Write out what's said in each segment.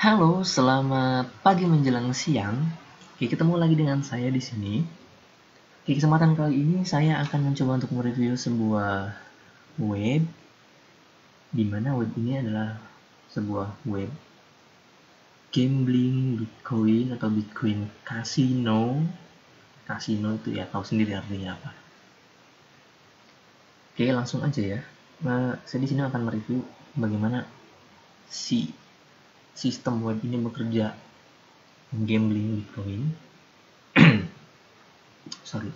Halo, selamat pagi menjelang siang. Oke, ketemu lagi dengan saya di sini. Di kesempatan kali ini saya akan mencoba untuk mereview sebuah web, di mana web ini adalah sebuah web gambling Bitcoin atau Bitcoin Casino. Casino itu ya tahu sendiri artinya apa. Oke, langsung aja ya. Saya di sini akan mereview bagaimana si sistem web ini bekerja gambling Bitcoin. Sorry.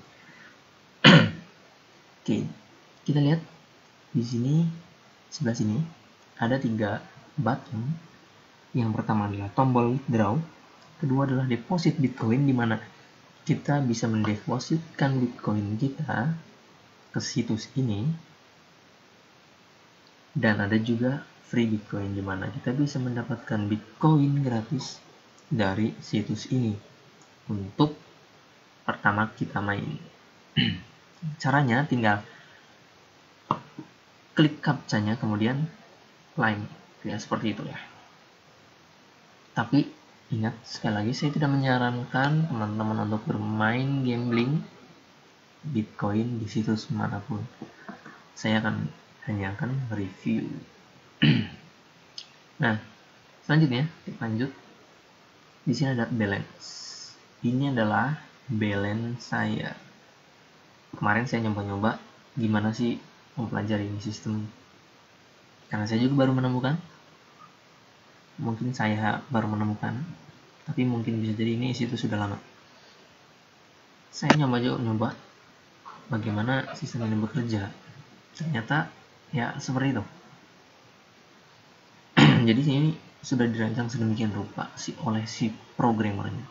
Oke, kita lihat di sini sebelah sini ada 3 button. Yang pertama adalah tombol withdraw, kedua adalah deposit Bitcoin, di mana kita bisa mendepositkan Bitcoin kita ke situs ini, dan ada juga free Bitcoin, di mana kita bisa mendapatkan Bitcoin gratis dari situs ini untuk pertama kita main. Caranya tinggal klik captcha-nya kemudian claim, ya seperti itu ya. Tapi ingat, sekali lagi saya tidak menyarankan teman-teman untuk bermain gambling Bitcoin di situs manapun. Saya hanya akan review. Nah, selanjutnya kita lanjut. Di sini ada balance. Ini adalah balance saya. Kemarin saya nyoba-nyoba gimana sih mempelajari ini sistem, karena saya juga baru menemukan. Mungkin saya baru menemukan, tapi mungkin bisa jadi ini situs sudah lama. Saya nyoba bagaimana sistem ini bekerja. Ternyata ya seperti itu. Jadi ini sudah dirancang sedemikian rupa oleh si programmernya.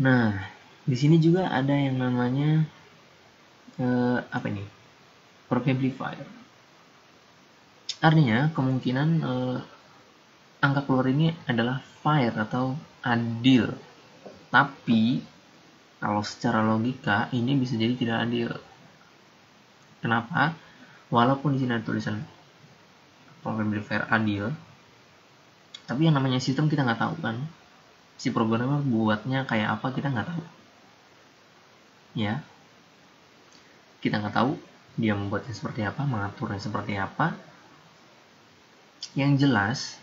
Nah, di sini juga ada yang namanya probabilifier. Artinya kemungkinan angka keluar ini adalah fair atau adil. Tapi kalau secara logika ini bisa jadi tidak adil. Kenapa? Walaupun di sini ada tulisan probabilifier adil, tapi yang namanya sistem kita nggak tahu kan. Si programmer buatnya kayak apa kita nggak tahu. Ya, kita nggak tahu dia membuatnya seperti apa, mengaturnya seperti apa. Yang jelas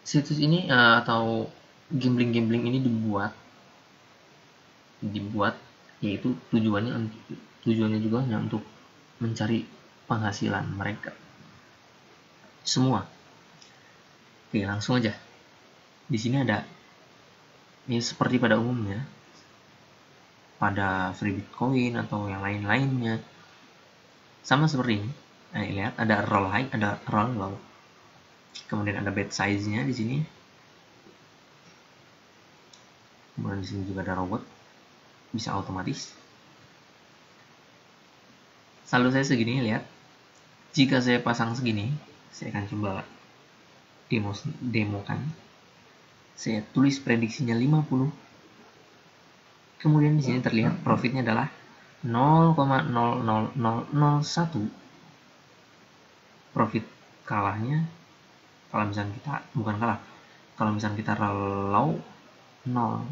situs ini atau gambling ini dibuat yaitu tujuannya juga hanya untuk mencari penghasilan mereka semua. Oke, langsung aja. Di sini ada ini seperti pada umumnya pada free Bitcoin atau yang lain-lainnya, sama seperti ini. Nah, lihat ada roll high, ada roll low. Kemudian ada bet size-nya di sini. Kemudian di sini juga ada robot, bisa otomatis. Saldo saya segini, lihat. Jika saya pasang segini, saya akan coba demokan. Saya tulis prediksinya 50. Kemudian di sini terlihat profitnya adalah 0,00001. Profit kalahnya kalau misalnya kita kalau misalnya kita roll 0.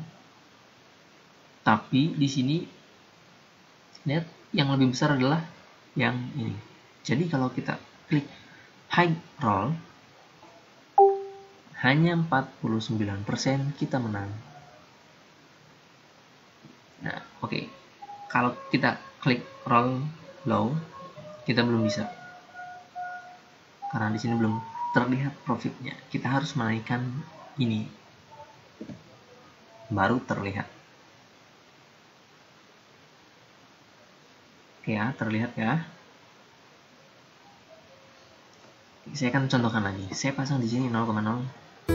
Tapi di sini lihat yang lebih besar adalah yang ini. Jadi kalau kita klik high roll, hanya 49% kita menang. Nah, oke. Kalau kita klik roll low, kita belum bisa. Karena di sini belum terlihat profitnya. Kita harus menaikkan ini. Baru terlihat. Oke ya, terlihat ya. Saya akan contohkan lagi. Saya pasang di sini 0,01.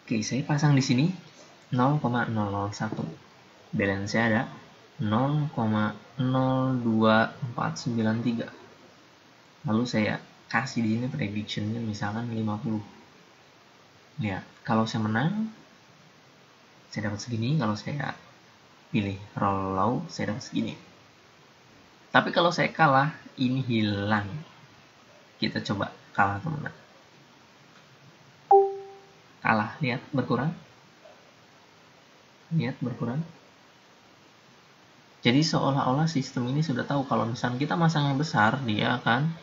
Oke, saya pasang di sini 0,001. Balance saya ada 0,02493. Lalu saya kasih di sini prediction-nya misalkan 50. Lihat, kalau saya menang saya dapat segini, kalau saya pilih roll low saya dapat segini. Tapi kalau saya kalah, ini hilang. Kita coba kalah atau menang. Kalah, lihat berkurang. Lihat berkurang. Jadi seolah-olah sistem ini sudah tahu kalau misalnya kita masang yang besar, dia akan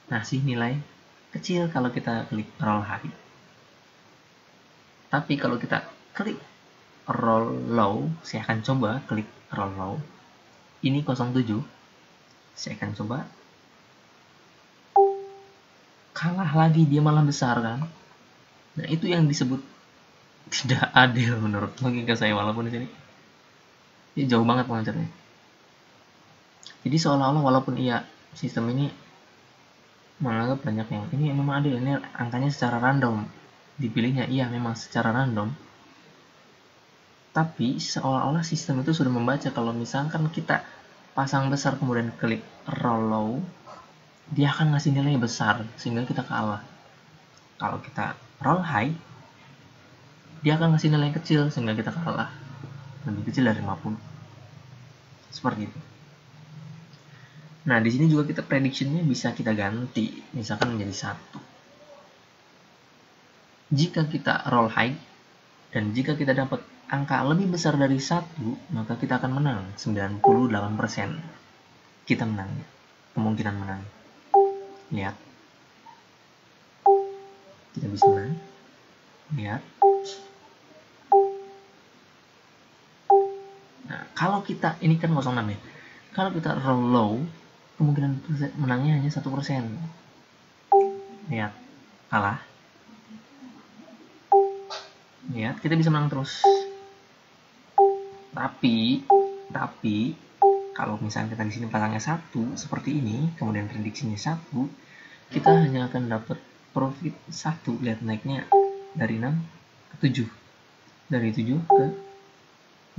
ngasih nilai kecil kalau kita klik roll high. Tapi kalau kita klik roll low, saya akan coba klik roll low. Ini 07. Saya akan coba. Kalah lagi, dia malah besar kan. Nah, itu yang disebut tidak adil menurut logika saya, walaupun di sini ini jauh banget pengacaranya. Jadi seolah-olah walaupun iya sistem ini menganggap banyak yang ini memang adil, ini angkanya secara random dipilihnya, iya memang secara random, tapi seolah-olah sistem itu sudah membaca kalau misalkan kita pasang besar kemudian klik roll low, dia akan ngasih nilai besar sehingga kita kalah. Kalau kita roll high, dia akan ngasih nilai kecil sehingga kita kalah, lebih kecil dari 50. Seperti itu. Nah, di sini juga kita predictionnya bisa kita ganti, misalkan menjadi 1. Jika kita roll high dan jika kita dapat angka lebih besar dari 1, maka kita akan menang 98%. Kita menang, kemungkinan menang. Lihat, kita bisa menang. Lihat. Nah, kalau kita ini kan 06 ya. Kalau kita roll low, kemungkinan menangnya hanya 1%. Lihat, kalah. Lihat, kita bisa menang terus. Tapi kalau misalnya kita di sini pasangnya 1 seperti ini, kemudian prediksinya 1, kita hanya akan dapat profit 1. Lihat naiknya dari 6 ke 7. Dari 7 ke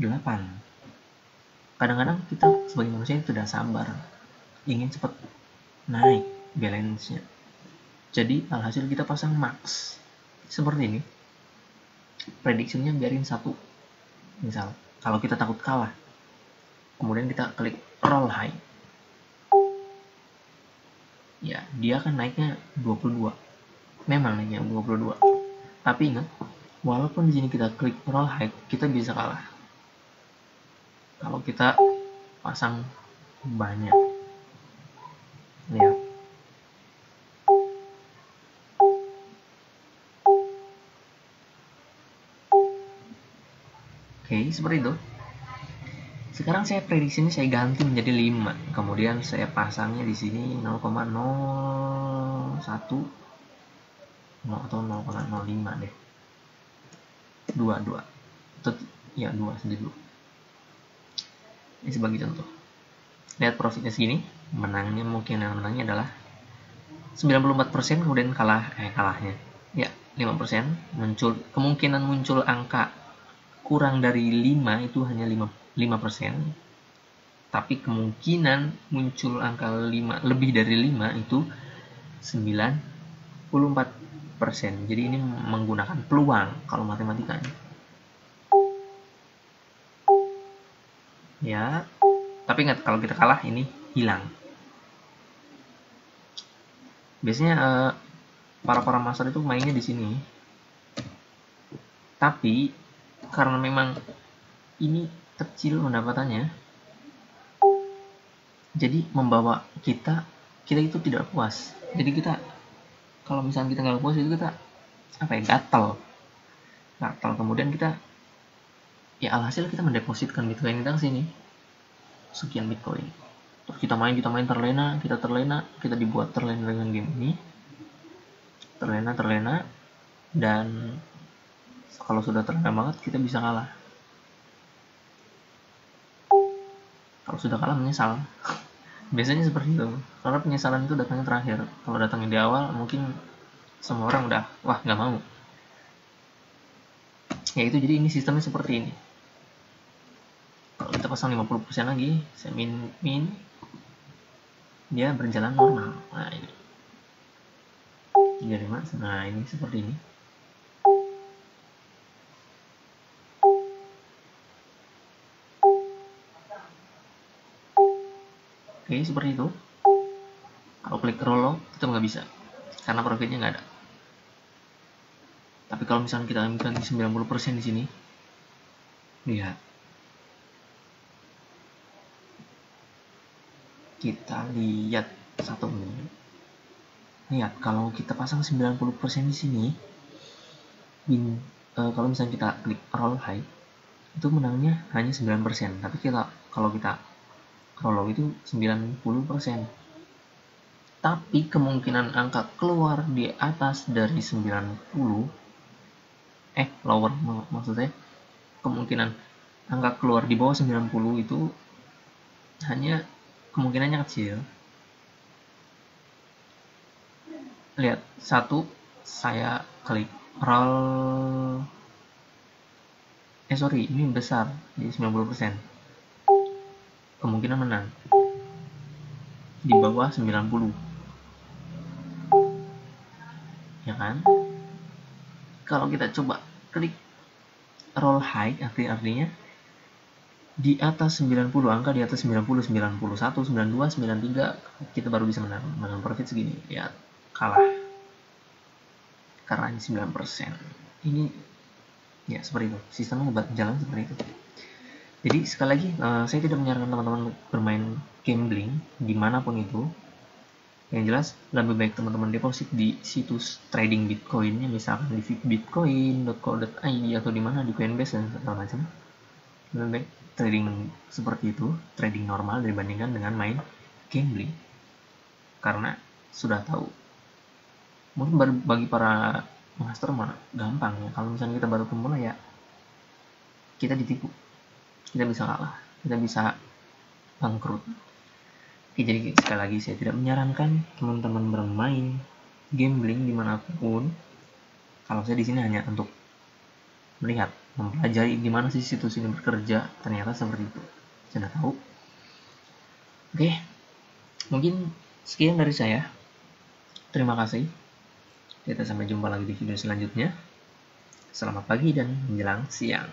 8. Kadang-kadang kita sebagai manusia tidak sabar, ingin cepat naik balance-nya. Jadi alhasil kita pasang max seperti ini. Prediksinya biarin 1. Misal, kalau kita takut kalah, kemudian kita klik roll high, ya dia akan naiknya 22. Memang naiknya 22. Tapi ingat, walaupun di sini kita klik roll high, kita bisa kalah. Kalau kita pasang banyak. Lihat. Oke, seperti itu. Sekarang saya prediksi ini saya ganti menjadi 5. Kemudian saya pasangnya di sini 0,01 atau 0,05 deh. 2. Ya, 2 saja dulu. Ini sebagai contoh. Lihat profitnya segini, menangnya mungkin yang menangnya adalah 94%, kemudian kalahnya. Ya, 5%. Kemungkinan muncul angka kurang dari 5 itu hanya 5%. Tapi kemungkinan muncul angka 5 lebih dari 5 itu 94%. Jadi ini menggunakan peluang kalau matematikanya. Ya, tapi ingat kalau kita kalah ini hilang. Biasanya para master itu mainnya di sini. Tapi karena memang ini kecil pendapatannya, jadi membawa kita itu tidak puas. Jadi kita kalau misalnya kita nggak puas itu kita gatal. Kemudian kita ya alhasil kita mendepositkan Bitcoin kita ke sini, sekian Bitcoin. Terus kita main terlena, kita dibuat terlena dengan game ini, terlena, dan kalau sudah terlena banget kita bisa kalah. Kalau sudah kalah menyesal. Biasanya seperti itu, karena penyesalan itu datangnya terakhir. Kalau datangnya di awal mungkin semua orang udah wah nggak mau. Ya itu, jadi ini sistemnya seperti ini. Kalau kita pasang 50% lagi, saya min, dia berjalan normal. Nah ini 35. Nah ini seperti ini. Oke, seperti itu. Kalau klik roll log tetap nggak bisa karena profitnya nggak ada. Tapi kalau misalnya kita ambilkan 90% di sini, lihat. Kita lihat satu menit. Lihat, kalau kita pasang 90% di sini, kalau misalnya kita klik roll high, itu menangnya hanya 9%. Tapi kalau kita roll low itu 90%. Tapi kemungkinan angka keluar di atas dari 90, lower maksudnya, kemungkinan angka keluar di bawah 90 itu hanya kemungkinannya kecil. Lihat, satu, saya klik roll, ini besar, jadi 90%. Kemungkinan menang di bawah 90. Ya kan? Kalau kita coba klik roll high, artinya di atas 90, angka di atas 90, 91, 92, 93, kita baru bisa menang profit segini. Ya, kalah karena 9%. Ini ya seperti itu, sistemnya jalan seperti itu. Jadi sekali lagi, saya tidak menyarankan teman-teman bermain gambling dimanapun itu. Yang jelas lebih baik teman-teman deposit di situs trading Bitcoin, misalkan di bitcoin.co.id atau di mana, di Coinbase dan segala macam. Lebih baik trading seperti itu, trading normal, dibandingkan dengan main gambling. Karena sudah tahu, mungkin bagi para master mah gampang ya. Kalau misalnya kita baru pemula, ya kita ditipu, kita bisa kalah, kita bisa bangkrut. Oke, jadi sekali lagi saya tidak menyarankan teman-teman bermain gambling dimanapun. Kalau saya di sini hanya untuk melihat, mempelajari gimana sih situs ini bekerja. Ternyata seperti itu, sudah tahu. Oke, mungkin sekian dari saya. Terima kasih. Kita sampai jumpa lagi di video selanjutnya. Selamat pagi dan menjelang siang.